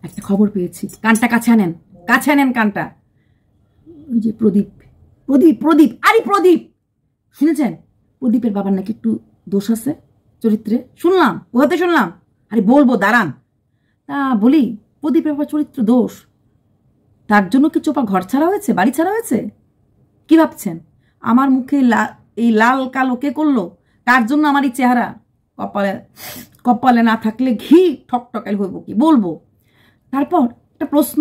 একটা খবর পেয়েছি, কানটা কাছে আনেন, কাছে আনেন কানটা। ওই যে প্রদীপ প্রদীপ প্রদীপ আরে প্রদীপ, শুনেছেন প্রদীপের বাবার নাকি একটু দোষ আছে চরিত্রে? শুনলাম, কোথাতে শুনলাম? আরে বলবো, দাঁড়ান। তা বলি, প্রদীপের বাবার চরিত্র দোষ, তার জন্য কি চোপা ঘর ছাড়া হয়েছে, বাড়ি ছাড়া হয়েছে? কি ভাবছেন? আমার মুখে এই লাল কালো কে করলো? কার জন্য আমার এই চেহারা? কপালে কপালে না থাকলে ঘি ঠকঠকাল হইব কি বলবো। তারপর একটা প্রশ্ন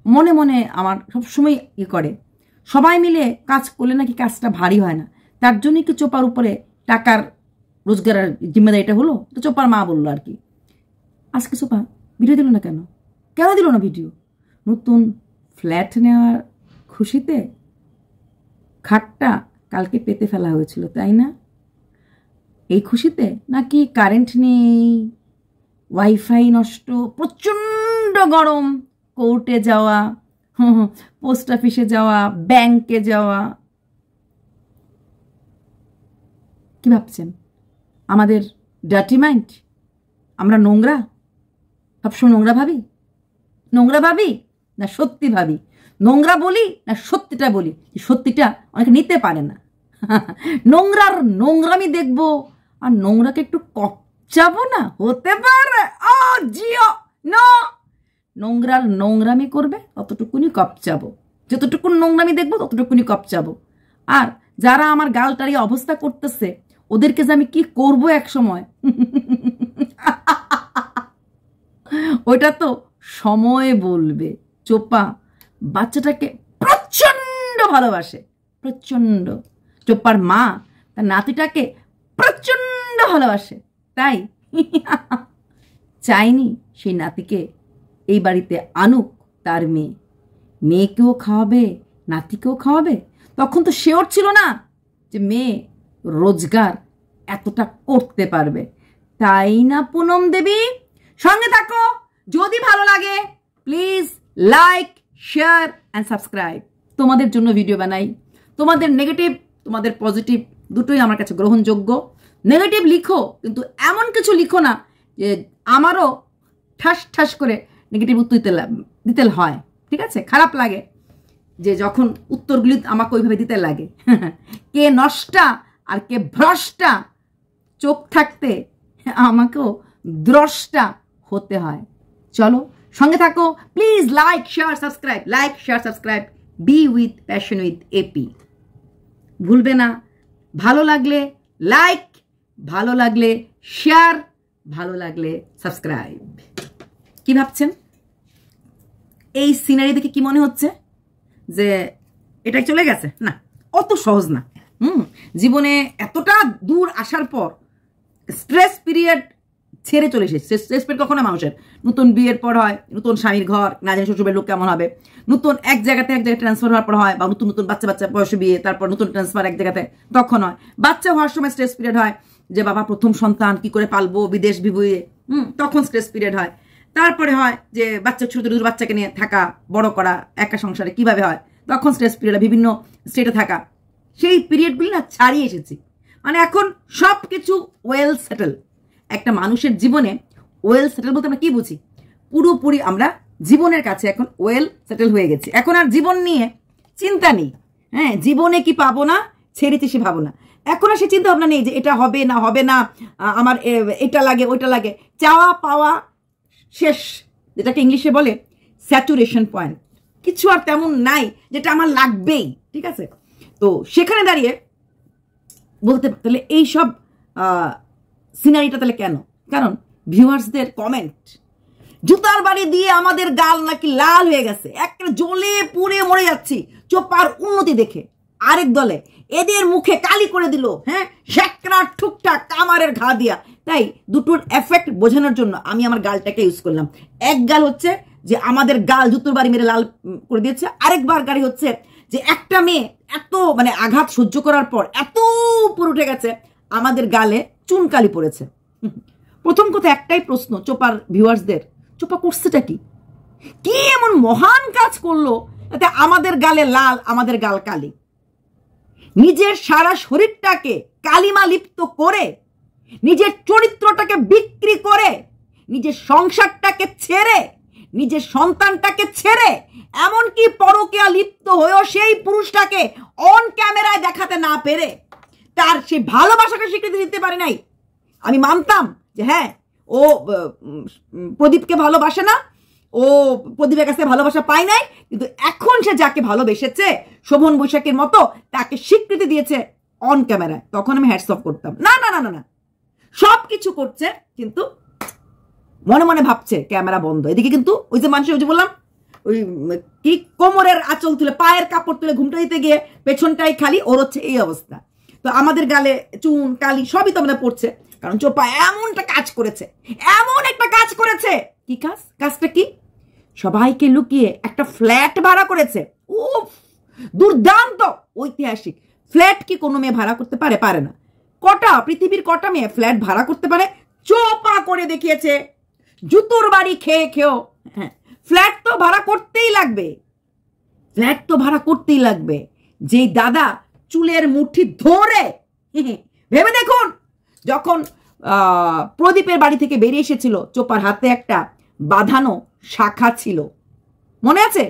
মনে মনে আমার সবসময় করে, সবাই মিলে কাজ করলে নাকি কাজটা ভারী হয় না, তার জন্যই কি চোপার উপরে টাকার রোজগারের জিম্মেদারিটা হলো? তো চোপার মা বললো আর কি। আজকে চোপা ভিডিও দিল না কেন? কেন দিল না ভিডিও? নতুন ফ্ল্যাট নেওয়ার খুশিতে খাটটা কালকে পেতে ফেলা হয়েছিল, তাই না? এই খুশিতে নাকি কারেন্ট নেই, ওয়াইফাই নষ্ট, প্রচণ্ড গরম, কোর্টে যাওয়া, পোস্ট অফিসে যাওয়া, ব্যাংকে যাওয়া। কি ভাবছেন আমাদের ডার্টি মাইন্ড? আমরা নোংরা, সবসময় নোংরা ভাবি? নোংরা ভাবি না সত্যি ভাবি? নোংরা বলি না সত্যিটা বলি? সত্যিটা অনেকে নিতে পারে না। নোংরার নোংরামি দেখবো আর নোংরাকে একটু কপচাবো না, হতে পারে? জিও না, নোংরার নোংরামি করবে ততটুকুনি কপচাবো, যতটুকু নোংরামি দেখবো ততটুকুনি কপচাবো। আর যারা আমার গালটারি অবস্থা করতেছে ওদেরকে যে আমি কি করবো এক সময়, ওইটা তো সময় বলবে। চোপা বাচ্চাটাকে প্রচন্ড ভালোবাসে, প্রচন্ড। চোপার মা তার নাতিটাকে প্রচন্ড ভালোবাসে, তাই চাইনি সেই নাতিকে এই বাড়িতে আনুক তার মেয়ে। মেয়েকেও খাওয়াবে, নাতিকেও খাওয়াবে। তখন তো শিওর ছিল না যে মেয়ে রোজগার এতটা করতে পারবে, তাই না পুনম দেবী? সঙ্গে থাকো, যদি ভালো লাগে please like, share and subscribe. তোমাদের জন্য ভিডিও বানাই, তোমাদের নেগেটিভ তোমাদের পজিটিভ দুটোই আমার কাছে গ্রহণযোগ্য। নেগেটিভ লিখো, কিন্তু এমন কিছু লিখো না যে আমারও ঠাস ঠাস করে নেগেটিভ উত্তর দিতে হয়, ঠিক আছে? খারাপ লাগে যে যখন উত্তরগুলি আমাকে ওইভাবে দিতে লাগে। কে নষ্টা আর কে ভ্রষ্টা, চোখ থাকতে আমাকেও দ্রষ্টা হতে হয়। চলো সঙ্গে থাকো, please like share subscribe, like share subscribe. Be with passion with AP ভুলবে না। ভালো লাগলে লাইক, ভালো লাগলে শেয়ার, ভালো লাগলে সাবস্ক্রাইব। কি ভাবছেন? এই সিনারি দেখে কি মনে হচ্ছে যে এটাই চলে গেছে? না, অত সহজ না। জীবনে এতটা দূর আসার পর স্ট্রেস পিরিয়ড ছেড়ে চলে এসেছে। স্ট্রেস পিরিয়ড কখনো মানুষের নতুন বিয়ের পর হয়, নতুন স্বামীর ঘর, না জানি শ্বশুরের লোক কেমন হবে, নতুন এক জায়গাতে এক জায়গায় ট্রান্সফার হওয়ার পর হয়, বা নতুন নতুন বাচ্চা বয়সে বিয়ে, তারপর নতুন ট্রান্সফার এক জায়গাতে, তখন হয়। বাচ্চা হওয়ার সময় স্ট্রেস পিরিয়ড হয় যে বাবা প্রথম সন্তান কি করে পালবো, বিদেশ বিভুয়ে, তখন স্ট্রেস পিরিয়ড হয়। তারপরে হয় যে বাচ্চা ছোট ছোট বাচ্চাকে নিয়ে থাকা, বড় করা, একা সংসারে কিভাবে হয়, তখন স্ট্রেস পিরিয়ড, বিভিন্ন স্টেটে থাকা। সেই পিরিয়ডগুলি না ছাড়িয়ে এসেছি, মানে এখন সব কিছু ওয়েল সেটেল। একটা মানুষের জীবনে ওয়েল সেটেল বলতে আমরা কি বুঝি? পুরোপুরি আমরা জীবনের কাছে এখন ওয়েল সেটেল হয়ে গেছি। এখন আর জীবন নিয়ে চিন্তা নেই। হ্যাঁ, জীবনে কি পাবো না ছেড়েছি সে ভাবো না। এখন আর সে চিন্তা ভাবনা নেই যে এটা হবে না হবে না, আমার এটা লাগে ওইটা লাগে। চাওয়া পাওয়া শেষ, যেটাকে ইংলিশে বলে স্যাচুরেশন পয়েন্ট। কিছু আর তেমন নাই যেটা আমার লাগবেই, ঠিক আছে? তো সেখানে দাঁড়িয়ে বলতে তাহলে এইসব সিনারিটা তাহলে কেন? কারণ ভিউয়ার্সদের কমেন্ট, জুতার বাড়ি দিয়ে আমাদের গাল নাকি লাল হয়ে গেছে, একটা জ্বলে পুড়ে মরে যাচ্ছি চোপার উন্নতি দেখে। আরেক দলে এদের মুখে কালি করে দিল, হ্যাঁ, শেকরা ঠুকঠাক কামারের ঘা দিয়া। তাই দুটোর এফেক্ট বোঝানোর জন্য আমি আমার গালটাকে ইউজ করলাম। এক গাল হচ্ছে যে আমাদের গাল জুতোর বাড়ি মেরে লাল করে দিয়েছে, আরেকবার গাড়ি হচ্ছে যে একটা মেয়ে এত মানে আঘাত সহ্য করার পর এত উপর উঠে গেছে, আমাদের গালে চুনকালি পড়েছে। প্রথম কথা একটাই প্রশ্ন চোপার ভিউয়ার্সদের, চোপা করছেটা কি? কি এমন মহান কাজ করলো যাতে আমাদের গালে লাল, আমাদের গাল কালি? নিজের সারা শরীরটাকে কালিমা লিপ্ত করে, নিজের চরিত্রটাকে বিক্রি করে, নিজের সংসারটাকে ছেড়ে, নিজের সন্তানটাকে ছেড়ে এমনকি পরকীয়া লিপ্ত হয়েও সেই পুরুষটাকে অন ক্যামেরায় দেখাতে না পেরে তার সেই ভালোবাসাকে স্বীকৃতি দিতে পারে নাই। আমি মানতাম যে হ্যাঁ, ও প্রদীপকে ভালোবাসে না, ও প্রদীপের কাছে ভালোবাসা পায় নাই, কিন্তু এখন সে যাকে ভালোবেসেছে শোভন বৈশাখীর মতো তাকে স্বীকৃতি দিয়েছে অন ক্যামেরায়, তখন আমি হ্যাটস অফ করতাম। না না না না না, সব কিছু করছে কিন্তু মনে মনে ভাবছে ক্যামেরা বন্ধ। এদিকে কিন্তু ওই যে মানুষ, ওই যে বললাম, ওই কি কোমরের আঁচল তুলে পায়ের কাপড় তুলে ঘুমটা দিতে গিয়ে পেছনটাই খালি, ওর হচ্ছে এই অবস্থা। তো আমাদের গালে চুন কালি সবই তো আমাদের পড়ছে, কারণ চোপা এমন একটা কাজ করেছে, এমন একটা কাজ করেছে। কি কাজ? কাজটা কি? সবাইকে লুকিয়ে একটা ফ্ল্যাট ভাড়া করেছে। উফ, দুর্দান্ত, ঐতিহাসিক। ফ্ল্যাট কি কোনো মেয়ে ভাড়া করতে পারে? পারে না। কটা পৃথিবীর কটা মেয়ে ফ্ল্যাট ভাড়া করতে পারে? চোপা করে দেখিয়েছে, জুতোর বাড়ি খেয়ে খেয়েও। হ্যাঁ, ফ্ল্যাট তো ভাড়া করতেই লাগবে, ফ্ল্যাট তো ভাড়া করতেই লাগবে। যেই দাদা চুলের মুঠি ধরে, ভেবে দেখুন, যখন প্রদীপের বাড়ি থেকে বেরিয়ে এসেছিল, চোপার হাতে একটা বাঁধানো শাখা ছিল, মনে আছে?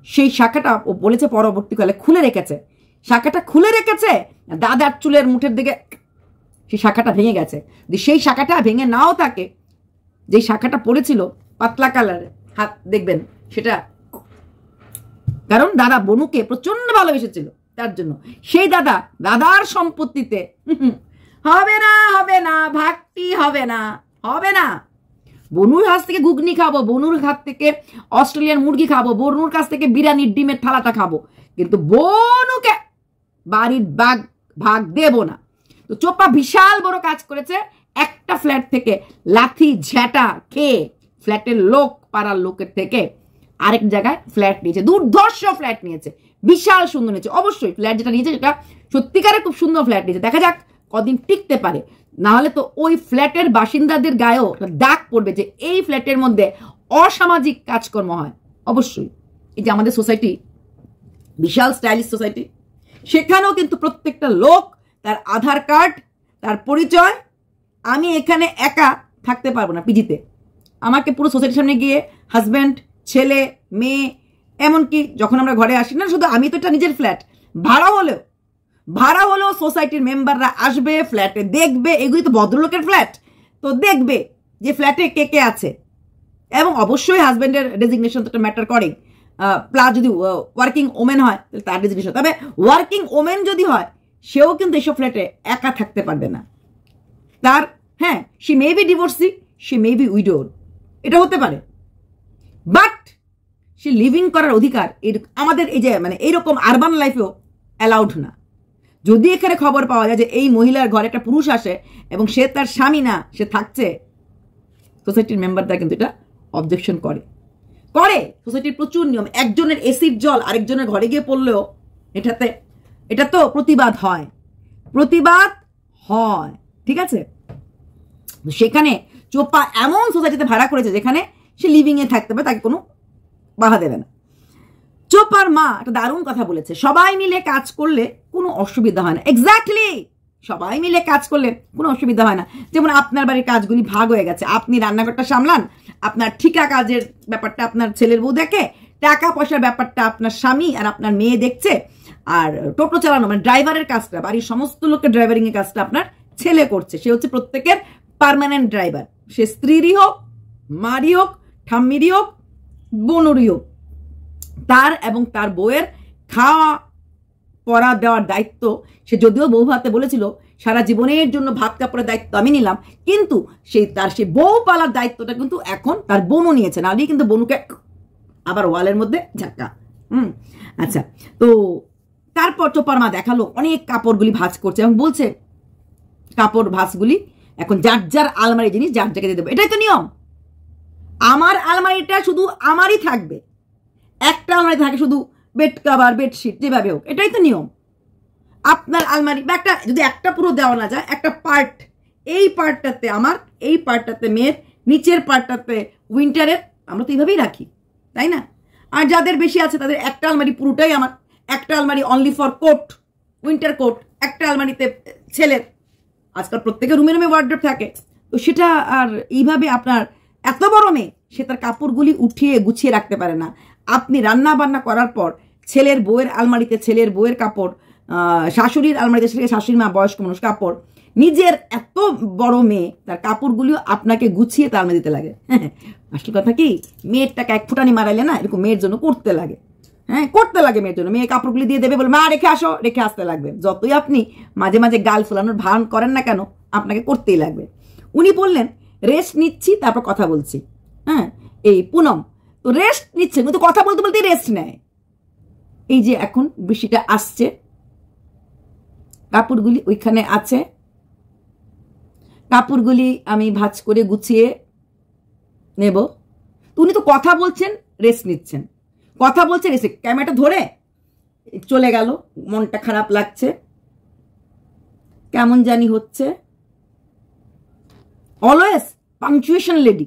সেই শাখাটা ও বলেছে পরবর্তীকালে খুলে রেখেছে, শাখাটা খুলে রেখেছে, দাদার চুলের মুঠের দিকে সেই শাখাটা ভেঙে গেছে। সেই শাখাটা ভেঙে নাও থাকে, যে শাখাটা পড়েছিল পাতলা কালারের, হাত দেখবেন সেটা, কারণ দাদা বনুকে প্রচন্ড ভালোবেসেছিল, তার জন্য সেই দাদা দাদার সম্পত্তিতে হবে না, হবে না, ভাগটি হবে না, হবে না। বনুর কাছ থেকে ঘুগনি খাবো, বনুর কাছ থেকে অস্ট্রেলিয়ান মুরগি খাবো, বনুর কাছ থেকে বিরিয়ানির ডিমের থালাটা খাবো, কিন্তু বনুকে বাড়ির ভাগ দেব না। তো চোপা বিশাল বড় কাজ করেছে। একটা ফ্ল্যাট থেকে লাথি ঝ্যাটা খেয়ে ফ্ল্যাটের লোক, পাড়ার লোকের থেকে আরেক জায়গায় ফ্ল্যাট নিয়েছে, দুর্ধর্ষ ফ্ল্যাট নিয়েছে, বিশাল সুন্দর নিয়েছে। অবশ্যই ফ্ল্যাট যেটা নিয়েছে সেটা সত্যিকারের খুব সুন্দর ফ্ল্যাট নিয়েছে। দেখা যাক কদিন টিকতে পারে, না হলে তো ওই ফ্ল্যাটের বাসিন্দাদের গায়েও দাগ পড়বে যে এই ফ্ল্যাটের মধ্যে অসামাজিক কাজকর্ম হয়। অবশ্যই এই যে আমাদের সোসাইটি বিশাল স্টাইলিশ সোসাইটি, সেখানেও কিন্তু প্রত্যেকটা লোক তার আধার কার্ড, তার পরিচয়। আমি এখানে একা থাকতে পারবো না পিজিতে, আমাকে পুরো সোসাইটির সামনে গিয়ে হাজব্যান্ড, ছেলে, মেয়ে, এমনকি যখন আমরা ঘরে আসি না, শুধু আমি তো এটা নিজের ফ্ল্যাট, ভাড়া হলেও সোসাইটির মেম্বাররা আসবে, ফ্ল্যাটে দেখবে, এগুলি তো ভদ্রলোকের ফ্ল্যাট, তো দেখবে যে ফ্ল্যাটে কে কে আছে। এবং অবশ্যই হাজব্যান্ডের ডেজিগনেশন তো ম্যাটার করে, প্লাস যদি ওয়ার্কিং ওমেন হয় তাহলে তার ডেজিগনেশন। তবে ওয়ার্কিং ওমেন যদি হয়, সেও কিন্তু এসব ফ্ল্যাটে একা থাকতে পারবে না। তার, হ্যাঁ, সে মে বি ডিভোর্সি, সে মে বি উইডোর, এটা হতে পারে, বাট সে লিভিং করার অধিকার আমাদের এই যে মানে এইরকম আরবান লাইফেও অ্যালাউড না। যদি এখানে খবর পাওয়া যায় যে এই মহিলার ঘরে একটা পুরুষ আসে এবং সে তার স্বামী না, সে থাকছে, সোসাইটির মেম্বাররা কিন্তু এটা অবজেকশন করে। সোসাইটির প্রচুর নিয়ম। একজনের এসিড জল আরেকজনের ঘরে গিয়ে পড়লেও এটা তো প্রতিবাদ হয়, ঠিক আছে? সেখানে চোপা এমন সোসাইটিতে ভাড়া করেছে যেখানে সে লিভিং এ থাকতে পারে, তাকে কোনো বাধা দেবে না। চোপার মা একটা দারুণ কথা বলেছে, সবাই মিলে কাজ করলে কোনো অসুবিধা হয় না। এক্স্যাক্টলি, সবাই মিলে কাজ করলে কোনো অসুবিধা হয় না। যেমন আপনার বাড়ির কাজগুলি ভাগ হয়ে গেছে, আপনি রান্নাঘরটা সামলান, আপনার ঠিকা কাজের ব্যাপারটা আপনার ছেলের বউ দেখে, টাকা পয়সার ব্যাপারটা আপনার স্বামী আর আপনার মেয়ে দেখছে, আর টোটো চালানো মানে ড্রাইভারের কাজটা, বাড়ির সমস্ত লোকের ড্রাইভারিং এর কাজটা আপনার ছেলে করছে। সে হচ্ছে প্রত্যেকের পার্মানেন্ট ড্রাইভার, সে স্ত্রীরই হোক, মারই হোক, ঠাম্মিরই হোক, বোনুরই হোক। তার এবং তার বউয়ের খাওয়া পড়া দেওয়ার দায়িত্ব, সে যদিও বউ ভাতে বলেছিল সারা জীবনের জন্য ভাত কাপড়ের দায়িত্ব আমি নিলাম, কিন্তু সেই বউ পালার দায়িত্বটা কিন্তু এখন তার বোনও নিয়েছে, না হলে কিন্তু বোনুকে আবার ওয়ালের মধ্যে ঝাক্কা। আচ্ছা, তো তারপর চোপার মা দেখালো অনেক কাপড়গুলি ভাঁজ করছে এবং বলছে কাপড় ভাঁজগুলি এখন যার যার আলমারি জিনিস যার জায়গায় দিয়ে দেবো। এটাই তো নিয়ম। আমার আলমারিটা শুধু আমারই থাকবে, একটা আলমারি থাকে শুধু বেড কাভার, বেডশিট, যেভাবে হোক, এটাই তো নিয়ম। আপনার আলমারি বা একটা, যদি একটা পুরো দেওয়া না যায়, একটা পার্ট, এই পার্টটাতে আমার, এই পার্টটাতে মেয়ের, নিচের পার্টটাতে উইন্টারের, আমরা তো এইভাবেই রাখি, তাই না? আর যাদের বেশি আছে তাদের একটা আলমারি পুরোটাই আমার, একটা আলমারি only for coat, winter coat, একটা আলমারিতে ছেলের। আজকাল প্রত্যেকের রুমে রুমে ওয়ার্ড্রপ থাকে, তো সেটা আর এইভাবে আপনার এত বড় মেয়ে, সে তার কাপড়গুলি উঠিয়ে গুছিয়ে রাখতে পারে না। আপনি রান্না বান্না করার পর ছেলের বউয়ের আলমারিতে ছেলের বউয়ের কাপড়, শাশুড়ির আলমারিতে শাশুড়ির মা বয়স্ক মানুষ কাপড়, নিজের এত বড় মেয়ে তার কাপড়গুলিও আপনাকে গুছিয়ে তার আলমারি দিতে লাগে। আসল কথা কি, মেয়েরটাকে এক ফুটানি মারাইলে না এরকম মেয়ের জন্য করতে লাগে। হ্যাঁ, করতে লাগে মেয়ের জন্য। মেয়ে কাপড়গুলি দিয়ে দেবে, বলে মা রেখে আসো, রেখে আসতে লাগবে। যতই আপনি মাঝে মাঝে গাল ফোলানোর ভান করেন না কেন, আপনাকে করতেই লাগবে। উনি বললেন রেস্ট নিচ্ছি, তারপর কথা বলছি। হ্যাঁ, এই পুনম তো রেস্ট নিচ্ছে, কিন্তু কথা বলতে বলতে রেস্ট নেয়। এই যে এখন বৃষ্টিটা আসছে, কাপড়গুলি ওইখানে আছে, কাপড়গুলি আমি ভাঁজ করে গুছিয়ে নেব। তো উনি তো কথা বলছেন, রেস্ট নিচ্ছেন, কথা বলছেন, রেস্ট। ক্যামেরাটা ধরে চলে গেল, মনটা খারাপ লাগছে, কেমন জানি হচ্ছে। অলওয়েজ পাংচুয়েশন লেডি,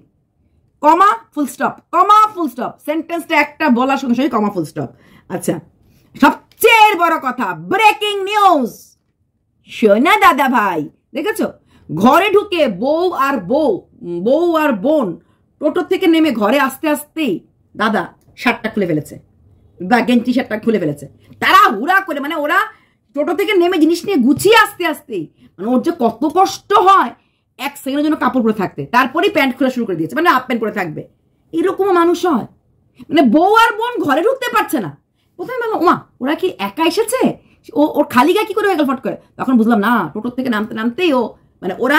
কমা ফুল স্টপ, কমা ফুল স্টপ, সেন্টেন্সটা একটা বলার সঙ্গে সঙ্গে কমা ফুল স্টপ। আচ্ছা, সবচেয়ে বড় কথা, ব্রেকিং নিউজ। শোনা দাদা ভাই, দেখেছো ঘরে ঢুকে বউ আর বোন টোটো থেকে নেমে ঘরে আসতে আসতেই দাদা শার্টটা খুলে ফেলেছে বা গেঞ্জি শার্টটা খুলে ফেলেছে। তারা হুড়া করে, মানে ওরা টোটো থেকে নেমে জিনিস নিয়ে গুছিয়ে আসতে আসতেই, মানে ওর যে কত কষ্ট হয় এক সেকেন্ডের জন্য কাপড় পরে থাকতে, তারপরেই প্যান্ট খোলা শুরু করে দিয়েছে, মানে হাফ প্যান্ট পরে থাকবে। এরকমও মানুষ হয়, মানে বউ আর বোন ঘরে ঢুকতে পারছে না। প্রথমে বললাম ওমা ওরা কি একা এসেছে, ওর খালি গায়ে কি করে হয়ে গেল ফট করে। তখন বুঝলাম না, টোটোর থেকে নামতে নামতেই ও, মানে ওরা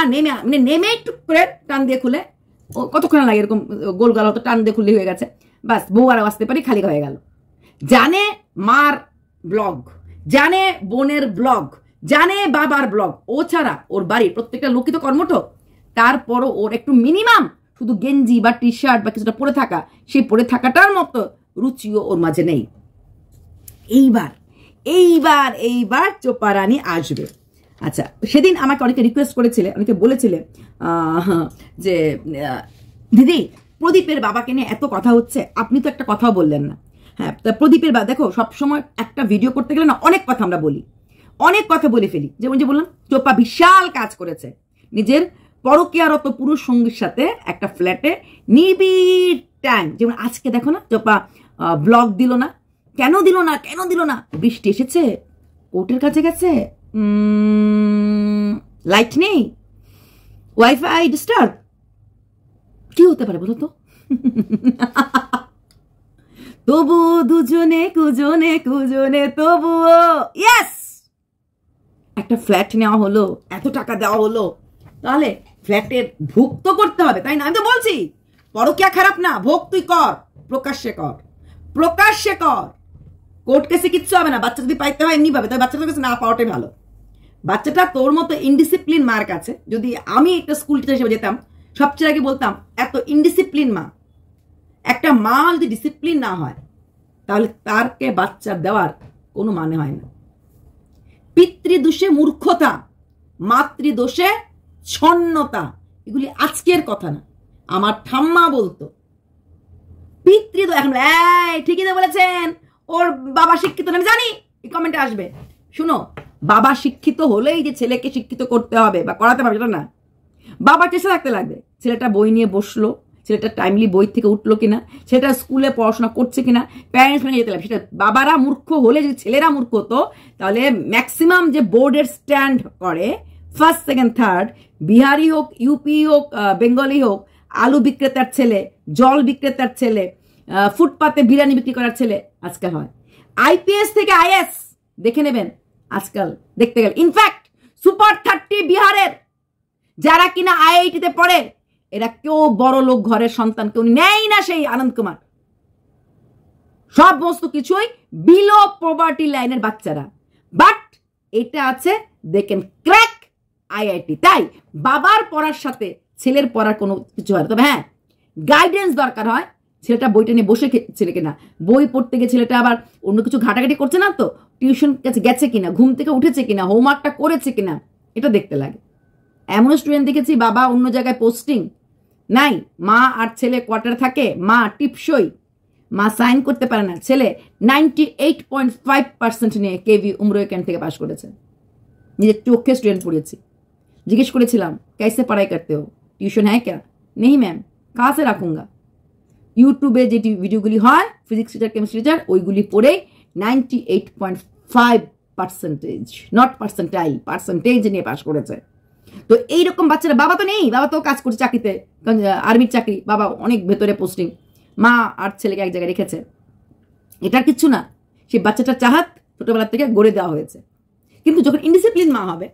নেমে একটু করে টান দিয়ে খুলে, ও কতক্ষণ লাগে এরকম গোল গাল হতো, টান দিয়ে খুললে হয়ে গেছে, বাস বউ আর আসতে পারি, খালি হয়ে গেল। জানে মার ব্লগ, জানে বোনের ব্লগ, জানে বাবার ব্লগ, ও ছাড়া ওর বাড়ির প্রত্যেকটা লোকই তো কর্মঠ। তারপরও ওর একটু মিনিমাম শুধু গেঞ্জি বা টি শার্ট বা কিছুটা পরে থাকা, সেই পরে থাকাটার মতো রুচিও ওর মাঝে নেই। এইবার চোপা রানী আসবে। আচ্ছা, সেদিন আমাকে অনেকে রিকোয়েস্ট করেছিলে, অনেকে বলেছিলে যে দিদি প্রদীপের বাবাকে নিয়ে এত কথা হচ্ছে, আপনি তো একটা কথাও বললেন না। হ্যাঁ, প্রদীপের বাবা, দেখো সবসময় একটা ভিডিও করতে গেলে না অনেক কথা আমরা বলি, অনেক কথা বলে ফেলি। যেমন যে বললাম, চোপা বিশাল কাজ করেছে, নিজের পরকীয়ারত পুরুষ সঙ্গীর সাথে একটা ফ্ল্যাটে নিবিড় টাইম। যেমন আজকে দেখো না, চোপা ব্লগ দিল না, কেন দিল না? বৃষ্টি এসেছে, কোর্টের কাছে গেছে, লাইট নেই, ওয়াইফাই ডিস্টার্ব, কি হতে পারে বলো তো? তবু দুজনে কুজনে তবুও ইয়েস, একটা ফ্ল্যাট নেওয়া হলো, এত টাকা দেওয়া হলো, তাহলে ফ্ল্যাটের ভোগ তো করতে হবে, তাই না? আমি তো বলছি পরকীয়া খারাপ না, ভোগ তুই কর, প্রকাশ্যে কর। কোর্ট কেসে কিচ্ছু হবে না, বাচ্চা যদি পাইতে হয় এমনি পাবে, তবে বাচ্চাটার কাছে না পাওয়াটাই ভালো। বাচ্চাটা তোর মতো ইনডিসিপ্লিন মার কাছে, যদি আমি একটা স্কুল টিচার হিসেবে যেতাম, সবচেয়ে আগে বলতাম এত ইনডিসিপ্লিন মা, একটা মা যদি ডিসিপ্লিন না হয় তাহলে তারকে বাচ্চা দেওয়ার কোনো মানে হয় না। পিতৃদোষে মূর্খতা, মাতৃদোষে ছন্নতা, এগুলি আজকের কথা না, আমার ঠাম্মা বলতো। পিতৃদোষ, এখন ঠিকই তো বলেছেন, ওর বাবা শিক্ষিত না, আমি জানি এই কমেন্টে আসবে। শুনো, বাবা শিক্ষিত হলেই যে ছেলেকে শিক্ষিত করতে হবে বা করাতে পারবে সেটা না। বাবা চেষ্টা রাখতে লাগবে, ছেলেটা বই নিয়ে বসলো, ছেলেটা টাইমলি বই থেকে উঠলো কিনা, ছেলেটা স্কুলে পড়াশোনা করছে কিনা, প্যারেন্টস সঙ্গে যেতে লাগবে। সেটা বাবারা মূর্খ হলে, যদি ছেলেরা মূর্খ হতো তাহলে ম্যাক্সিমাম যে বোর্ডের স্ট্যান্ড করে ফার্স্ট সেকেন্ড থার্ড, বিহারি হোক, ইউপি হোক, বেঙ্গলি হোক, আলু বিক্রেতার ছেলে, জল বিক্রেতার ছেলে, ফুটপাতে বিরিয়ানি বিক্রি করার ছেলে আজকাল হয়। আইপিএস থেকে আইএস দেখে নেবেন আজকাল দেখতে গেলে। ইনফ্যাক্ট সুপার 30 বিহারের যারা কিনা আইআইটিতে পড়ে, এরা কেউ বড় লোক ঘরের সন্তান কেউ নেই না, সেই আনন্দ কুমার, সব বস্তু কিছুই বিলো পভার্টি লাইনের বাচ্চারা। বাট এটা আছে, দে ক্যান ক্র্যাক আইআইটি। তাই বাবার পড়ার সাথে ছেলের পড়ার কোনো কিছু হয় না। তবে হ্যাঁ, গাইডেন্স দরকার হয়। ছেলেটা বইটা নিয়ে বসে ছেলে কিনা, বই পড়তে গিয়ে ছেলেটা আবার অন্য কিছু ঘাটাঘাটি করছে না তো, টিউশন কাছে গেছে কিনা, ঘুম থেকে উঠেছে কিনা, হোমওয়ার্কটা করেছে কিনা, এটা দেখতে লাগে। এমন স্টুডেন্ট দেখেছি বাবা অন্য জায়গায় পোস্টিং নাই, মা আর ছেলে কোয়ার্টারে থাকে, মা টিপসই, মা সাইন করতে পারে না, ছেলে 98.5% নিয়ে কেভি উমরো ক্যান্ট থেকে পাশ করেছে। নিজের চোখে স্টুডেন্ট পড়িয়েছি, জিজ্ঞেস করেছিলাম कैसे पढ़ाई करते हो, ट्यूशन है क्या? नहीं मैम, कहाँ से राखूंगा? ইউটিউবে যে ভিডিওগুলি হয় ফিজিক্স টিচার কেমিস্ট্রি টিচার ওইগুলি পড়েই 98.5% নট পার্সেন্টেজ নিয়ে পাশ করেছে। তো এইরকম বাচ্চারা, বাবা তো নেই, বাবা তো কাজ করছে চাকরিতে, আর্মির চাকরি, বাবা অনেক ভেতরে পোস্টিং, মা আর ছেলেকে এক জায়গায় রেখেছে, এটার কিচ্ছু না। সেই বাচ্চাটার চাহাত ছোটবেলা থেকে গড়ে দেওয়া হয়েছে। কিন্তু যখন ইনডিসিপ্লিন মা হবে,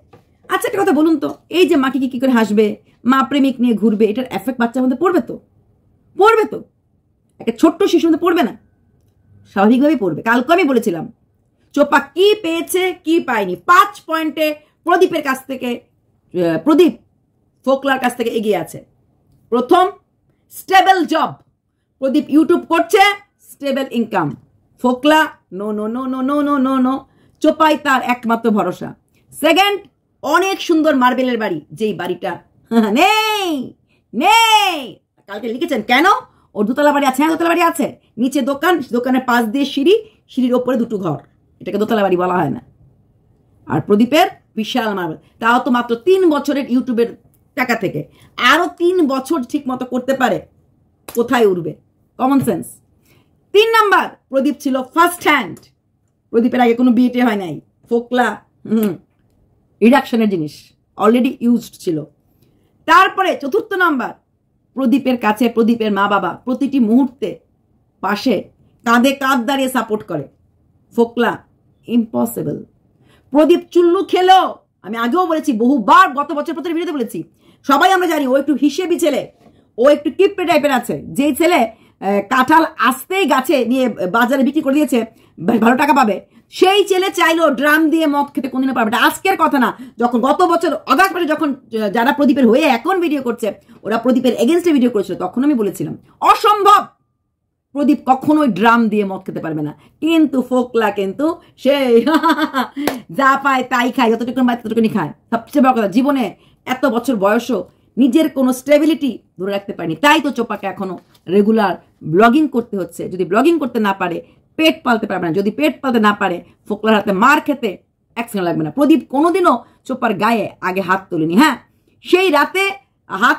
আচ্ছা একটা কথা বলুন তো, এই যে মাকে কি করে হাসবে, মা প্রেমিক নিয়ে ঘুরবে, এটার এফেক্ট বাচ্চার মধ্যে পড়বে তো? একটা ছোট্ট শিশুর মধ্যে পড়বে না? স্বাভাবিকভাবেই পড়বে। কালকে আমি বলেছিলাম চোপা কি পেয়েছে কি পায়নি, 5 পয়েন্টে প্রদীপের কাছ থেকে, প্রদীপ ফোকলার কাছ থেকে এগিয়ে আছে। প্রথম, স্টেবল জব, প্রদীপ ইউটিউব করছে, স্টেবল ইনকাম। ফোকলা no no no no no no no no, চোপাই তার একমাত্র ভরসা। সেকেন্ড, অনেক সুন্দর মার্বেলের বাড়ি, যেই বাড়িটা নেই নেই। কালকে লিখেছেন কেন? ওর দোতলা বাড়ি আছে, হ্যাঁ দোতলা বাড়ি আছে, নিচে দোকান, দোকানের পাশ দিয়ে সিঁড়ি, সিঁড়ির ওপরে 2টো ঘর, এটাকে দোতলা বাড়ি বলা হয় না। আর প্রদীপের বিশাল মার্বেল, তাও তো মাত্র 3 বছরের ইউটিউবের টাকা থেকে। আরো 3 বছর ঠিক মতো করতে পারে, কোথায় উঠবে? Common sense. 3 নাম্বার, প্রদীপ ছিল ফার্স্ট হ্যান্ড, প্রদীপের আগে কোনো বিয়েটে হয় নাই। ফোকলা রিডাকশনের জিনিস অলরেডি ইউজড ছিল। তারপরে 4র্থ নাম্বার, প্রদীপের কাছে প্রদীপের মা বাবা প্রতিটি মুহূর্তে পাশে কাঁধে কাঁধ দাঁড়িয়ে সাপোর্ট করে। ফোকলা ইম্পসিবল। প্রদীপ চুল্লু খেলো, আমি আগেও বলেছি, বহুবার গত বছর প্রতি ভিডিওতে বলেছি, সবাই আমরা জানি ও একটু হিসেবি ছেলে, ও একটু কিপটে টাইপের আছে। যেই ছেলে কাঁঠাল আসতেই গাছে নিয়ে বাজারে বিক্রি করে দিয়েছে, ভালো টাকা পাবে, সেই ছেলে চাইলো ড্রাম দিয়ে মদ খেতে কোনদিনও পারবে না। আজকের কথা না, যখন গত বছর অগাস্ট মাসে যখন যারা প্রদীপের হয়ে এখন ভিডিও করছে, ওরা প্রদীপের এগেনস্টে ভিডিও করেছিল, তখন আমি বলেছিলাম অসম্ভব, প্রদীপ কখনোই ড্রাম দিয়ে মদ খেতে পারবে না। কিন্তু ফোকলা কিন্তু সে যা পায় তাই খায়, যতটুকু পায় ততটুকুনি খায়। সবচেয়ে বড় কথা, জীবনে এত বছর বয়সও নিজের কোনো স্টেবিলিটি ধরে রাখতে পারেনি। তাই তো চোপাকে এখনো রেগুলার ব্লগিং করতে হচ্ছে। যদি ব্লগিং করতে না পারে, পেট পালতে পারবে না। যদি পেট পালতে না পারে, ফোকলার হাতে মার খেতে 1 সেকেন্ড লাগবে না। প্রদীপ কোনোদিনও চোপার গায়ে আগে হাত তোলেনি। হ্যাঁ, সেই রাতে হাত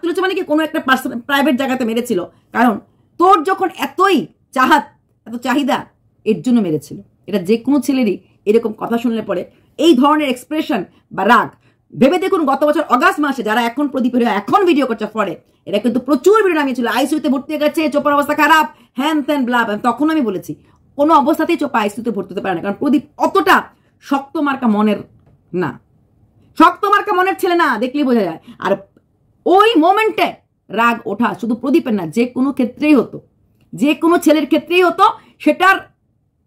তুলেছে মানে কি কোনো একটা পার্সোনাল প্রাইভেট জায়গাতে মেরেছিল, কারণ তোর যখন এতই চাহাত, এত চাহিদা, এর জন্য মেরেছিল। এটা যে কোনো ছেলেরই এরকম কথা শুনলে পরে এই ধরনের এক্সপ্রেশন বা রাগ। ভেবে দেখুন, গত বছর অগাস্ট মাসে যারা এখন প্রদীপের এখন ভিডিও করছে ফরে, এরা কিন্তু প্রচুর ভিডিও নামিয়েছিল, আইসিইউতে ভর্তি হয়ে গেছে, চোপার অবস্থা খারাপ, হ্যান ত্যান ব্লাব। তখন আমি বলেছি কোনো অবস্থাতেই চোপা আইসিইউতে ভর্তি হতে পারে না, কারণ প্রদীপ অতটা শক্ত মার্কা মনের না, শক্ত মার্কা মনের ছেলে না, দেখলেই বোঝা যায়। আর ওই মোমেন্টে রাগ ওঠা শুধু প্রদীপের না, যে কোনো ক্ষেত্রেই হতো, যে কোনো ছেলের ক্ষেত্রেই হতো, সেটার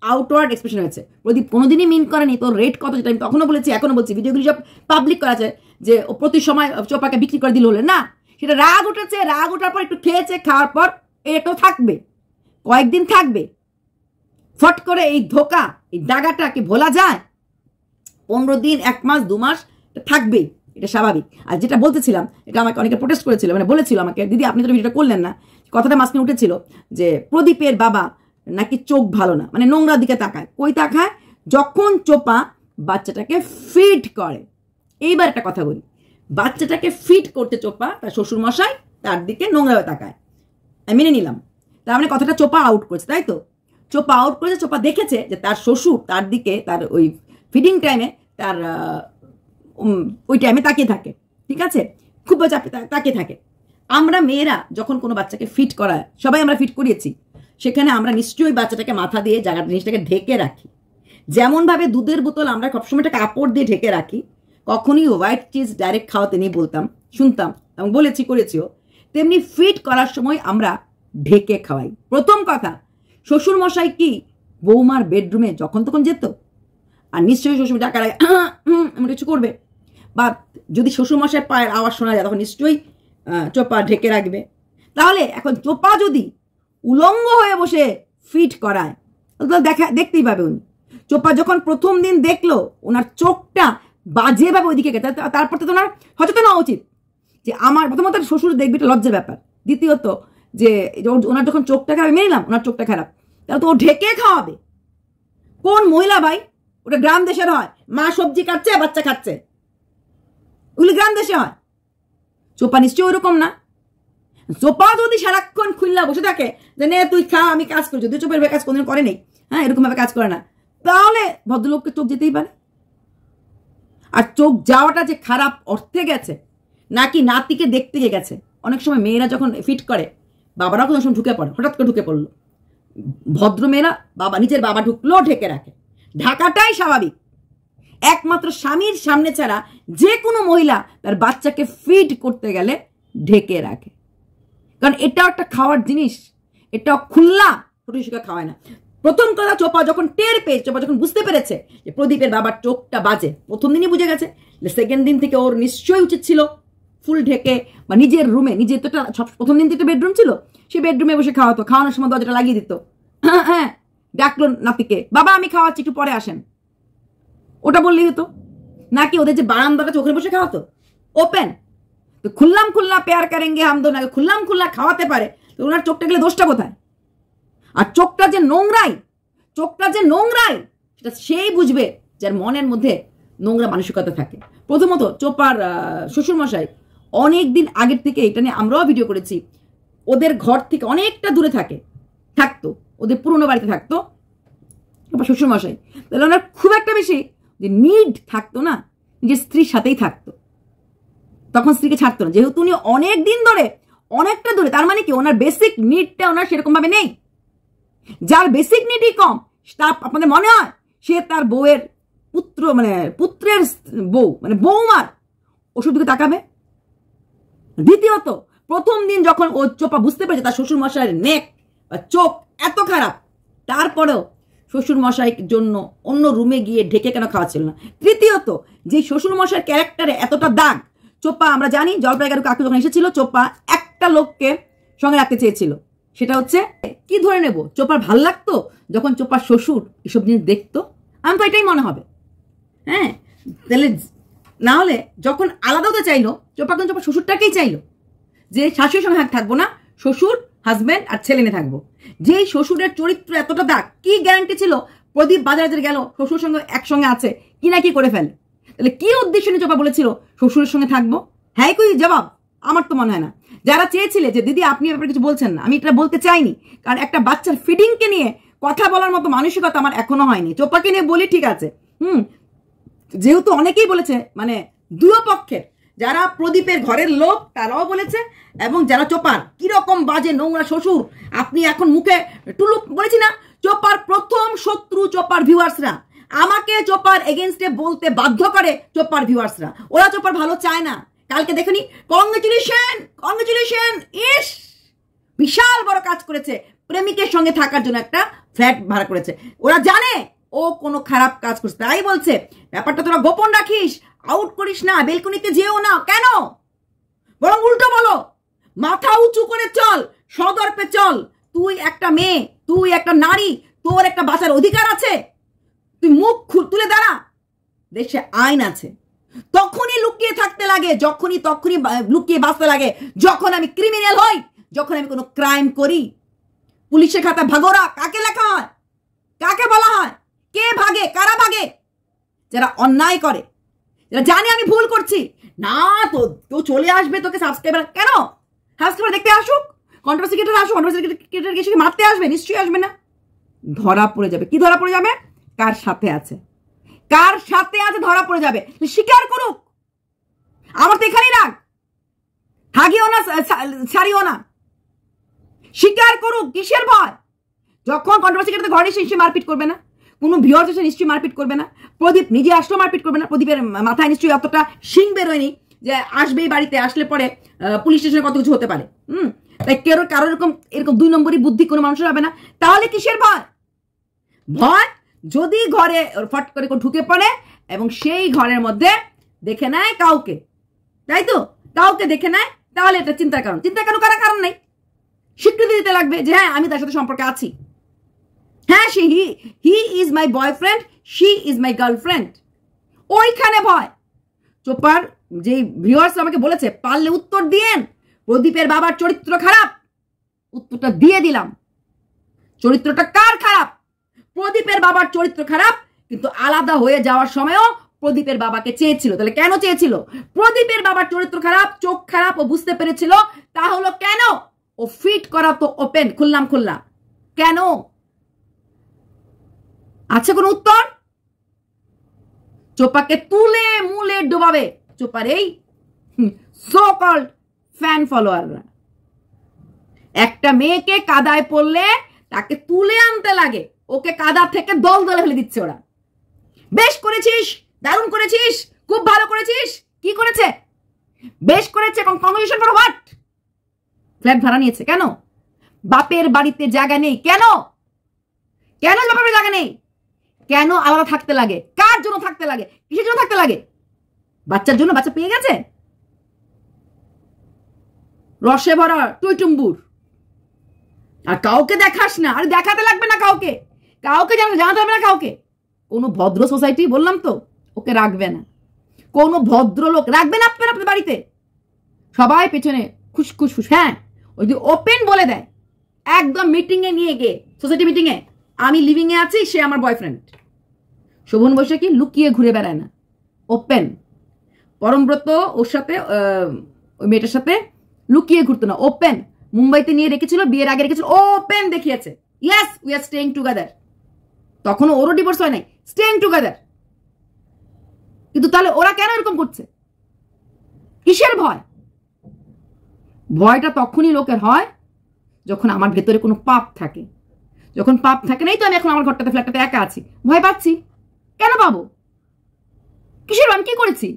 আউটওয়ার্ড এক্সপ্রেশন হয়েছে। প্রদীপ কোনোদিনই মিন করেনি তোর রেট কত, যেটা আমি তখনও বলেছি, এখনো বলছি, ভিডিওগুলি সব পাবলিক করা আছে, যে ও প্রতি সময় চোপাকে বিক্রি করে দিল হলে না, সেটা রাগ উঠেছে, রাগ ওঠার পর একটু খেয়েছে, খাওয়ার পর এটাও থাকবে, কয়েকদিন থাকবে। ফট করে এই ধোকা, এই দাগাটা কি ভোলা যায়? 15 দিন, 1 মাস, 2 মাস থাকবেই, এটা স্বাভাবিক। আর যেটা বলতেছিলাম, এটা আমাকে অনেকে প্রোটেস্ট করেছিল, মানে বলেছিল আমাকে, দিদি আপনি তো ভিডিওটা করলেন না, কথাটা মাঝখানে উঠেছিল যে প্রদীপের বাবা নাকি চোখ ভালো না, মানে নোংরার দিকে তাকায়। কই তাকায়? যখন চোপা বাচ্চাটাকে ফিড করে। এইবার একটা কথা বলি, বাচ্চাটাকে ফিড করতে চোপা তার শ্বশুর মশাই তার দিকে নোংরা হয়ে তাকায়, আমি মেনে নিলাম। তার মানে কথাটা চোপা আউট করেছে, তাই তো? চোপা আউট করেছে, চোপা দেখেছে যে তার শ্বশুর তার দিকে, তার ওই ফিডিং টাইমে, তার ওই টাইমে তাকিয়ে থাকে, ঠিক আছে, খুব তাকিয়ে থাকে। আমরা মেয়েরা যখন কোনো বাচ্চাকে ফিট করায়, সবাই আমরা ফিট করিয়েছি, সেখানে আমরা নিশ্চয়ই বাচ্চাটাকে মাথা দিয়ে জায়গাটা, জিনিসটাকে ঢেকে রাখি। যেমনভাবে দুধের বোতল আমরা সবসময়টা কাপড় দিয়ে ঢেকে রাখি, কখনই হোয়াইট চিজ ডাইরেক্ট খাওয়াতে নেই বলতাম, শুনতাম এবং বলেছি, করেছিও, তেমনি ফিট করার সময় আমরা ঢেকে খাওয়াই। প্রথম কথা, শ্বশুর মশাই কি বৌমার বেডরুমে যখন তখন যেত? আর নিশ্চয়ই শ্বশুর ডাকার আগে এমন কিছু করবে, বা যদি শ্বশুরমশাই পায়ের আওয়াজ শোনা যায়, তখন নিশ্চয়ই চোপা ঢেকে রাখবে। তাহলে এখন চোপা যদি উলঙ্গ হয়ে বসে ফিট করায়, দেখতেই পাবে উনি। চোপা যখন প্রথম দিন দেখলো, ওনার চোখটা বাজেভাবে ওইদিকে গেছে, তারপর তো ওনার সচেতন হওয়া উচিত যে আমার প্রথমত শ্বশুর দেখবি, এটা লজ্জার ব্যাপার। দ্বিতীয়ত, যে ওনার যখন চোখটা খারাপ, মেনে নিলাম ওনার চোখটা খারাপ, তাহলে তো ও ঢেকে খাওয়াবে। কোন মহিলা ভাই? ওটা গ্রাম দেশের হয়, মা সবজি কাটছে, বাচ্চা খাচ্ছে, ওগুলি গ্রাম দেশে হয়। চোপা নিশ্চয়ই ওরকম না। চোপা যদি সারাক্ষণ খুললা বসে থাকে যে নে তুই খা আমি কাজ করি, যদি চোপের কাজ কোনদিন করে নেই, হ্যাঁ এরকম ভাবে কাজ করে না, তাহলে ভদ্রলোককে চোখ যেতেই পারে। আর চোখ যাওয়াটা যে খারাপ অর্থে গেছে নাকি নাতিকে দেখতে গিয়ে গেছে, অনেক সময় মেয়েরা যখন ফিট করে বাবারাও কোনো সময় ঢুকে পড়ে, হঠাৎ করে ঢুকে পড়লো, ভদ্র মেয়েরা বাবা নিজের বাবা ঢুকলো ঢেকে রাখে, ঢাকাটাই স্বাভাবিক। একমাত্র স্বামীর সামনে ছাড়া যে কোনো মহিলা তার বাচ্চাকে ফিড করতে গেলে ঢেকে রাখে, কারণ এটাও একটা খাওয়ার জিনিস, এটাও খুললা ছোট শিশুকে খাওয়ায় না। প্রথম কথা চোপা যখন টের পেয়ে, চোপা যখন বুঝতে পেরেছে যে প্রদীপের বাবার চোখটা বাজে, প্রথম দিনই বুঝে গেছে, সেকেন্ড দিন থেকে ওর নিশ্চয়ই উচিত ছিল ফুল ঢেকে বা নিজের রুমে, নিজের তো প্রথম দিন তো বেডরুম ছিল, সেই বেডরুমে বসে খাওয়াতো, খাওয়ানোর সময় দরজাটা লাগিয়ে দিত, হ্যাঁ ডাকলো নাতিকে, বাবা আমি খাওয়াচ্ছি একটু পরে আসেন, ওটা বললেই হতো। নাকি ওদের যে বারান্দাটা চোখে বসে খাওয়াতো ওপেন, তো খুললাম খুল্লা পেয়ার কারেঙ্গে হাম দো, নাকি খুললাম খুল্লা খাওয়াতে পারে, তো ওনার চোখটা গেলে দোষটা কোথায়? আর চোখটা যে নোংরাই, চোখটা যে নোংরাই সেটা সেই বুঝবে যার মনের মধ্যে নোংরা মানসিকতা থাকে। প্রথমত চোপার শ্বশুরমশাই অনেক দিন আগের থেকে, এটা নিয়ে আমরাও ভিডিও করেছি, ওদের ঘর থেকে অনেকটা দূরে থাকতো, ওদের পুরনো বাড়িতে থাকতো শ্বশুরমশাই, তাহলে ওনার খুব একটা বেশি যে নিড থাকতো না, নিজের স্ত্রীর সাথেই থাকতো, তখন স্ত্রীকে ছাড়তো না, যেহেতু উনি অনেক দিন ধরে অনেকটা দূরে, তার মানে কি ওনার বেসিক নিডটা ওনার সেরকম ভাবে নেই। যার বেসিক নিডই কম, তা আপনাদের মনে হয় সে তার বউয়ের পুত্রের বউ মানে বৌমার ওষুধ দিকে তাকাবে? দ্বিতীয়ত প্রথম দিন যখন ও চোপা বুঝতে পেরেছে তার শ্বশুর মশাইয়ের নেক বা চোখ এত খারাপ, তারপরেও শ্বশুর মশাইয়ের জন্য অন্য রুমে গিয়ে ঢেকে কেন খাওয়াচ্ছিল না? তৃতীয়ত যে শ্বশুর মশাইয়ের ক্যারেক্টারে এতটা দাগ, চোপা আমরা জানি জলপাইগুড়ি কাকু যখন এসেছিল চোপা একটা লোককে সঙ্গে রাখতে চেয়েছিল, সেটা হচ্ছে কি ধরে নেব, চোপার ভাল লাগতো যখন চোপার শ্বশুর এসব জিনিস দেখতো, আমি তো এটাই মনে হবে, হ্যাঁ তাহলে না হলে যখন আলাদা হতে চাইলো চোপা কিন্তু চোপার শ্বশুরটাকেই চাইলো যে শাশুড়ির সঙ্গে থাকবো না, শ্বশুর হাজব্যান্ড আর ছেলে নিয়ে থাকবো। যেই শ্বশুরের চরিত্র এতটা দাগ, কি গ্যারান্টি ছিল প্রদীপ বাজারে গেল শ্বশুর সঙ্গে একসঙ্গে আছে কি না কি করে ফেলে? তাহলে কি উদ্দেশ্য নিয়ে চোপা বলেছিল শ্বশুরের সঙ্গে থাকবো? হ্যাঁ কই জবাব? আমার তো মনে হয় না। যারা চেয়েছিলে যে দিদি আপনি ব্যাপারে কিছু বলছেন না, আমি এটা বলতে চাইনি, কারণ একটা বাচ্চার ফিডিংকে নিয়ে কথা বলার মতো মানসিকতা আমার এখনো হয়নি। চোপাকে নিয়ে বলি ঠিক আছে, যেহেতু অনেকেই বলেছে, মানে দুই পক্ষের, যারা প্রদীপের ঘরের লোক তারাও বলেছে, এবং যারা চোপার কিরকম বাজে নোংরা শ্বশুর, আপনি এখন মুখে টুলু বলেছি না, চোপার প্রথম শত্রু চোপার ভিউয়ার্সরা, আমাকে চোপার এগেনস্টে বলতে বাধ্য করে চোপার ভিউয়ার্সরা, ওরা চোপার ভালো চায় না। কালকে দেখুনি, কংগ্রেচুলেশন, ইস বিশাল বড় কাজ করেছে, প্রেমিকের সঙ্গে থাকার জন্য একটা ফ্ল্যাট ভাড়া করেছে, ওরা জানে ও কোনো খারাপ কাজ করছে, তাই বলছে ব্যাপারটা তোরা গোপন রাখিস, আউট করিস না, বেলকনিতে যেও না, কেন বরং উল্টো বলো, মাথা উঁচু করে চল, সদর্পে চল, তুই একটা মেয়ে, তুই একটা নারী, তোর একটা বাঁচার অধিকার আছে, তুই মুখ তুলে দাঁড়া, দেশে আইন আছে। তখনই লুকিয়ে থাকতে লাগে, তখনই লুকিয়ে বাঁচতে লাগে যখন আমি ক্রিমিনাল হই, যখন আমি কোনো ক্রাইম করি। পুলিশের খাতা ভাগোরা কাকে লেখা হয়, কাকে বলা হয়, কে ভাগে, কারা ভাগে? যারা অন্যায় করে, যারা জানে আমি ভুল করছি, না তো কেউ চলে আসবে তোকে সাবস্ক্রাইবার, কেন সাবস্ক্রাইবার দেখতে আসুক, কন্ট্রোভার্সি ক্রিয়েটর আসুক, কন্ট্রোভার্সি ক্রিয়েটর এসে মারতে আসবে? নিশ্চয়ই আসবে না, ধরা পড়ে যাবে। কি ধরা পড়ে যাবে? কার সাথে আছে, কার সাথে আছে ধরা পড়ে যাবে। স্বীকার করুক, আমার তো এখানেই রাগ, হাগিও না ছাড়িও না, স্বীকার করুক, কিসের ভয়? যখন কন্ট্রোভার্সি ক্রিয়েটর ঘরে এসে মারপিট করবে না, কোনো ভিউয়ার্স এসে নিশ্চয়ই মারপিট করবে না, প্রদীপ নিজে আসলেও মারপিট করবে না, প্রদীপের মাথায় নিশ্চয়ই অতটা শিং বেরোয়নি যে আসবেই বাড়িতে, আসলে পরে পুলিশ স্টেশনে কত কিছু হতে পারে। তাই কারো এরকম 2 নম্বরই বুদ্ধি কোনো মানুষের হবে না। তাহলে কিসের ভয়? ভয় যদি ঘরে ফট করে ঢুকে পড়ে এবং সেই ঘরের মধ্যে দেখে নেয় কাউকে, তাই তো, কাউকে দেখে নেয়, তাহলে এটা চিন্তার কারণ। চিন্তা কেন করার কারণ নেই, স্বীকৃতি দিতে লাগবে যে হ্যাঁ আমি তার সাথে সম্পর্কে আছি, হ্যাঁ he is my boyfriend, she is my girlfriend. ওইখানে ভয়। চোপার যে ভিউয়ার্স আমাকে বলেছে পারলে উত্তর দিয়েন, প্রদীপের বাবার চরিত্র খারাপ, উত্তরটা দিয়ে দিলাম। চরিত্রটা কার খারাপ? প্রদীপের বাবার চরিত্র খারাপ, কিন্তু আলাদা হয়ে যাওয়ার সময়ও প্রদীপের বাবাকে চেয়েছিল। তাহলে কেন চেয়েছিল? প্রদীপের বাবার চরিত্র খারাপ, চোখ খারাপ, ও বুঝতে পেরেছিল। তা হলো কেন? ও ফিট করা তো ওপেন, খুললাম কেন? আছে কোন উত্তর? চোপাকে তুলে মূলে ডোবাবে চোপার এই সো কল্ড ফ্যান ফলোয়াররা। একটা মেয়েকে কাদায় পড়লে তাকে তুলে আনতে লাগে, ওকে কাদা থেকে দল দলে ফেলে দিচ্ছে ওরা। বেশ করেছিস, দারুণ করেছিস, খুব ভালো করেছিস। কি করেছে? বেশ করেছে। Congratulation for what? ফ্ল্যাট ভাড়া নিয়েছে কেন? বাপের বাড়িতে জায়গা নেই কেন? কেন বাপের জায়গা নেই? কেন আলাদা থাকতে লাগে? কার জন্য থাকতে লাগে? কিসের জন্য থাকতে লাগে? বাচ্চার জন্য? বাচ্চা পেয়ে গেছে, রসে ভরা টুইটুম্বুর। আর কাউকে দেখাস না। আরে দেখাতে লাগবে না কাউকে, জানাতে হবে না কাউকে। কোনো ভদ্র সোসাইটি, বললাম তো, ওকে রাখবে না। কোনো ভদ্রলোক রাখবে না আপনার বাড়িতে। সবাই পেছনে খুশ। হ্যাঁ, ওই যে ওপেন বলে দেয় একদম মিটিং এ নিয়ে গিয়ে, সোসাইটি মিটিং এ, আমি লিভিং এ আছি, সে আমার বয়ফ্রেন্ড। শোভন বৈশাখী লুকিয়ে ঘুরে বেড়ায় না, ওপেন। পরমব্রত ওর সাথে, ওই মেয়েটার সাথে লুকিয়ে ঘুরতো না, ওপেন। মুম্বাইতে নিয়ে রেখেছিল, বিয়ের আগে রেখেছিল, ওপেন দেখিয়েছে, yes we are staying together. তখনও ওরও ডিভোর্স হয় নাই, স্টেইং টুগেদার। কিন্তু তাহলে ওরা কেন এরকম করছে? কিসের ভয়? ভয়টা তখনই লোকের হয় যখন আমার ভেতরে কোনো পাপ থাকে। যখন পাপ থাকে নাই, তো আমি এখন আমার ঘরটাতে, ফ্ল্যাটটাতে একা আছি, ভয় পাচ্ছি। কেন পাবো? কিসের? আমি কি করেছি?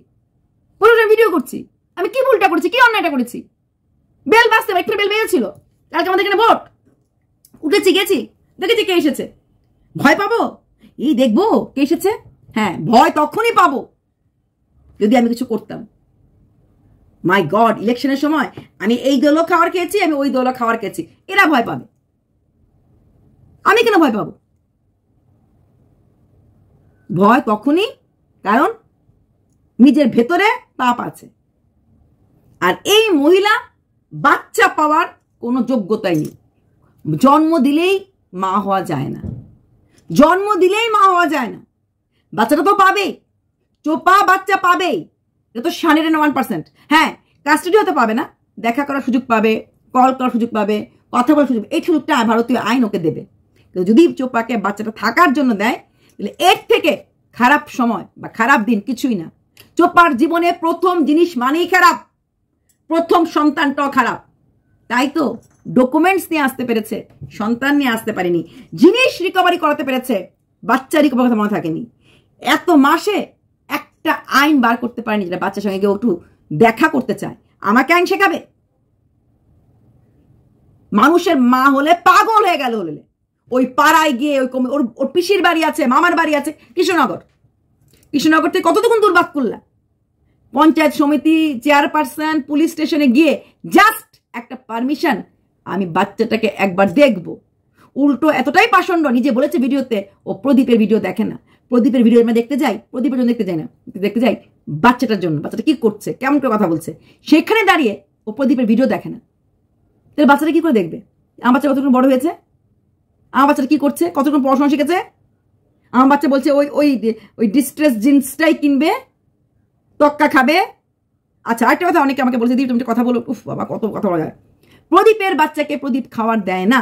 ভিডিও করছি, আমি কি ভুলটা করেছি, কি অন্যায়টা করেছি? বেল বাজতে, একটা বেল বেজেছিল কালকে আমাদের এখানে, ভোট উঠেছি, গেছি, দেখেছি কে এসেছে। ভয় পাবো? এই দেখবো কে এসেছে। হ্যাঁ, ভয় তখনই পাবো যদি আমি কিছু করতাম। মাই গড, ইলেকশনের সময় আমি এই দলও খাবার খেয়েছি, আমি ওই দলও খাবার খেয়েছি, এরা ভয় পাবে, আমি কেন ভয় পাবো? ভয় তখনই, কারণ নিজের ভেতরে পাপ আছে। আর এই মহিলা বাচ্চা পাওয়ার কোনো যোগ্যতাই নেই। জন্ম দিলেই মা হওয়া যায় না, জন্ম দিলেই মা হওয়া যায় না। বাচ্চাটা তো পাবেই, চোপা বাচ্চা পাবেই, এটা তো 101%। হ্যাঁ, কাস্টাডি হতে পাবে না, দেখা করার সুযোগ পাবে, কল করার সুযোগ পাবে, কথা বলার সুযোগ, এই সুযোগটা ভারতীয় আইন ওকে দেবে। কিন্তু যদি চোপাকে বাচ্চাটা থাকার জন্য দেয়, তাহলে এর থেকে খারাপ সময় বা খারাপ দিন কিছুই না। চোপার জীবনে প্রথম জিনিস মানেই খারাপ, প্রথম সন্তানটাও খারাপ। তাই তো ডকুমেন্টস নিয়ে আসতে পেরেছে, সন্তান নিয়ে আসতে পারেনি, জিনিস রিকভারি করাতে পেরেছে, বাচ্চা রিকভারি কথা মনে থাকেনি। এত মাসে একটা আইন বার করতে পারেনি যেটা বাচ্চার সঙ্গে কেউ একটু দেখা করতে চায়। আমাকে আইন শেখাবে? মানুষের মা হলে পাগল হয়ে গেল হলে ওই পাড়ায় গিয়ে, ওর পিসির বাড়ি আছে, মামার বাড়ি আছে কৃষ্ণনগর থেকে কতটুকুন দূর বাক করলা, পঞ্চায়েত সমিতি চেয়ারপারসন, পুলিশ স্টেশনে গিয়ে জাস্ট একটা পারমিশন, আমি বাচ্চাটাকে একবার দেখব। উল্টো এতটাই পাষণ্ড, নিজে বলেছে ভিডিওতে, ও প্রদীপের ভিডিও দেখে না। প্রদীপের ভিডিও আমরা দেখতে যাই, প্রদীপের জন্য দেখতে যাই না, দেখতে যাই বাচ্চাটার জন্য, বাচ্চাটা কি করছে, কেমন করে কথা বলছে, সেখানে দাঁড়িয়ে ও প্রদীপের ভিডিও দেখে না। তাহলে বাচ্চাটা কি করে দেখবে আমার বাচ্চা কতটুকু বড় হয়েছে, আমার বাচ্চাটা কি করছে, কতটুকু পড়াশোনা শিখেছে? আমার বাচ্চা বলছে ওই ডিস্ট্রেস জিন্সটাই কিনবে, তক্কা খাবে। আচ্ছা, আরেকটা কথা, অনেকে আমাকে বলছে, তুমি কথা বলো, উফ বাবা কত কথা বলা যায়। প্রদীপের বাচ্চাকে প্রদীপ খাবার দেয় না।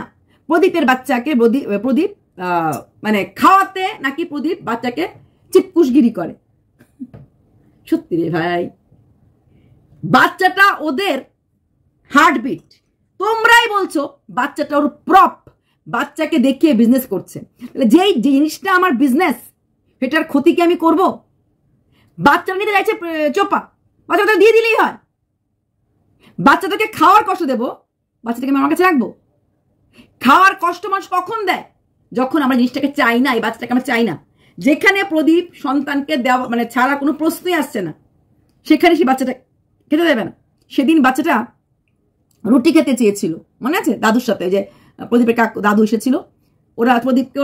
প্রদীপের বাচ্চাকে প্রদীপ মানে খাওয়াতে নাকি প্রদীপ বাচ্চাকে চিপকুশগিরি করে। সত্যি রে ভাই, বাচ্চাটা ওদের হার্টবিট, তোমরাই বলছো বাচ্চাটা ওর প্রপ, বাচ্চাকে দেখিয়ে বিজনেস করছে। যেই জিনিসটা আমার বিজনেস, সেটার ক্ষতি কি আমি করব? বাচ্চা নিতে চাইছে চোপা, বাচ্চাটা দিয়ে দিলেই হয়। বাচ্চাটাকে খাওয়ার কষ্ট দেবো, বাচ্চাটাকে আমি আমার কাছে রাখবো? খাওয়ার কষ্ট মানুষ কখন দেয়? যখন আমরা জিনিসটাকে চাই না, এই বাচ্চাটাকে আমরা চাই না। যেখানে প্রদীপ সন্তানকে দেওয়া মানে ছাড়া কোনো প্রশ্নই আসছে না, সেখানে সে বাচ্চাটা খেতে দেবে না। সেদিন বাচ্চাটা রুটি খেতে চেয়েছিল, মনে আছে? দাদুর সাথে, যে প্রদীপের দাদু এসেছিল, প্রদীপকে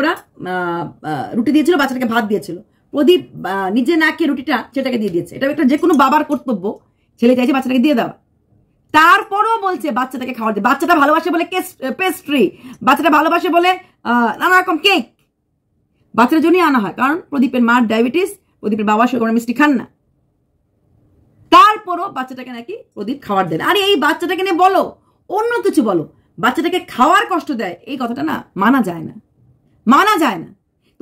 রুটি দিয়েছিল, বাচ্চাটাকে ভাত দিয়েছিল। প্রদীপ নিজে না খেয়ে রুটিটা সেটাকে দিয়ে দিয়েছে। এটা একটা যে কোনো বাবার কর্তব্য, ছেলে চাইছে বাচ্চাটাকে দিয়ে দেওয়া। তারপরও বলছে বাচ্চাটাকে খাওয়ার দিয়ে। বাচ্চাটা ভালোবাসে বলে পেস্ট্রি, বাচ্চাটা ভালোবাসে বলে নানা রকম কেক, বাচ্চার জন্যই আনা হয়। কারণ প্রদীপের মার ডায়াবেটিস, প্রদীপের বাবা সুগার মিষ্টি খান না, তারপরও বাচ্চাটাকে নাকি প্রদীপ খাবার দেয়। আরে এই বাচ্চাটাকে নিয়ে বলো, অন্য কিছু বলো, বাচ্চাটাকে খাওয়ার কষ্ট দেয়, এই কথাটা না মানা যায় না, মানা যায় না।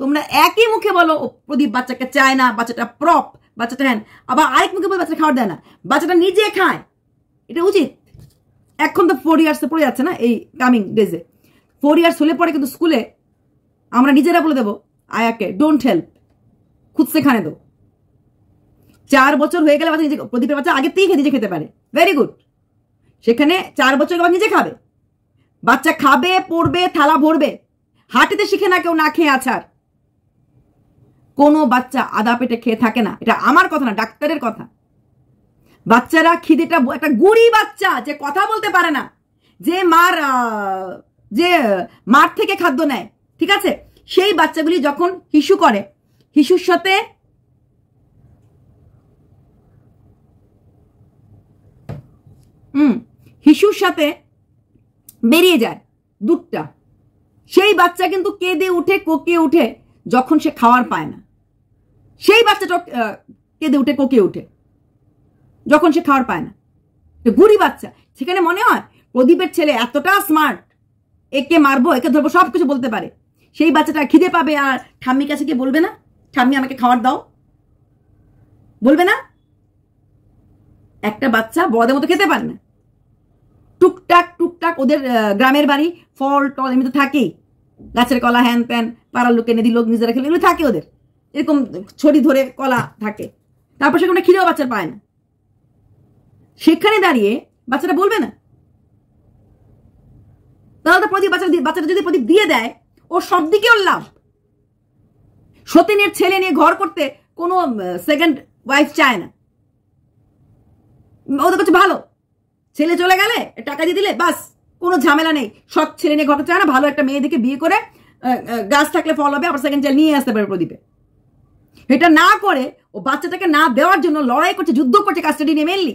তোমরা একই মুখে বলো প্রদীপ বাচ্চাকে চায় না, বাচ্চাটা প্রপ, বাচ্চাটা হ্যান, আবার আরেক মুখে বলে বাচ্চাটা খাবার দেয় না, বাচ্চাটা নিজে খায়। এটা উচিত? এখন তো 4 ইয়ার্সে পড়ে যাচ্ছে না, এই কামিং ডেজে 4 ইয়ার্স হলে পরে কিন্তু স্কুলে আমরা নিজেরা বলে দেবো আয়াকে ডোন্ট হেল্প, খুদ সে খানে দো। 4 বছর হয়ে গেলে বাচ্চা নিজে, প্রদীপের বাচ্চা আগের থেকেই নিজে খেতে পারে, ভেরি গুড। সেখানে 4 বছর বাচ্চা নিজে খাবে, বাচ্চা খাবে, পড়বে, থালা ভরবে। হাঁটিতে শিখে না কেউ না খেয়ে আছার। কোনো বাচ্চা আদা পেটে খেয়ে থাকে না, এটা আমার কথা না, ডাক্তারের কথা। বাচ্চারা খিদেটা, একটা গুড়ি বাচ্চা যে কথা বলতে পারে না, যে মার থেকে খাদ্য নেয়, ঠিক আছে, সেই বাচ্চাগুলি যখন হিসু করে, হিসুর সাথে বেরিয়ে যায় দুধটা, সেই বাচ্চা কিন্তু কেঁদে উঠে, কোকিয়ে উঠে যখন সে খাওয়ার পায় না। সেই বাচ্চাটা কেঁদে উঠে, কোকিয়ে উঠে যখন সে খাওয়ার পায় না। গুড়ি বাচ্চা। সেখানে মনে হয় প্রদীপের ছেলে এতটা স্মার্ট, একে মারবো, একে ধরবো, সবকিছু বলতে পারে। সেই বাচ্চাটা খিদে পাবে আর ঠাম্মির কাছে গিয়ে বলবে না, ঠাম্মি আমাকে খাবার দাও, বলবে না? একটা বাচ্চা বড়দের মতো খেতে পারে না। টুকটাক টুকটাক ওদের গ্রামের বাড়ি, ফল টল এমনি তো থাকেই, গাছের কলা, হ্যান ত্যান, পাড়ার লোকে নদী লোক নিজেরা খেলে, এগুলো থাকে ওদের, এরকম ছড়ি ধরে কলা থাকে। তারপর সেখানে খিদেও বাচ্চার পায় না। সেখানে দাঁড়িয়ে বাচ্চাটা বলবে না? তাহলে প্রদীপ বাচ্চাটা যদি প্রদীপ দিয়ে দেয়, ও সব দিকে ওর লাভ। সতীনের ছেলে নিয়ে ঘর করতে কোনো সেকেন্ড ওয়াইফ চায় না, ওদের কাছে ভালো। ছেলে চলে গেলে টাকা দিয়ে দিলে বাস, কোনো ঝামেলা নেই। সৎ ছেলে নিয়ে ঘর করতে চায় না, ভালো একটা মেয়ে দেখে বিয়ে করে, গাছ থাকলে ফল হবে, আবার সেকেন্ড চাইল্ড নিয়ে আসতে পারে প্রদীপে। এটা না করে ও বাচ্চাটাকে না দেওয়ার জন্য লড়াই করছে, যুদ্ধ করছে কাস্টাডি নিয়ে। মেনলি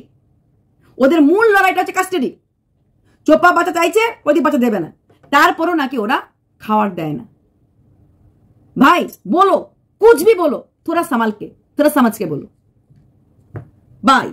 ওদের মূল লড়াইটা হচ্ছে কাস্টাডি। চোপা বাচ্চা চাইছে, প্রদীপ বাচ্চা দেবে না, তারপরও নাকি ওরা খাওয়ার দেয় না। ভাই বলো, কুছ ভি বলো, থোড়া সামালকে, থোড়া সমাজকে বলো। বাই।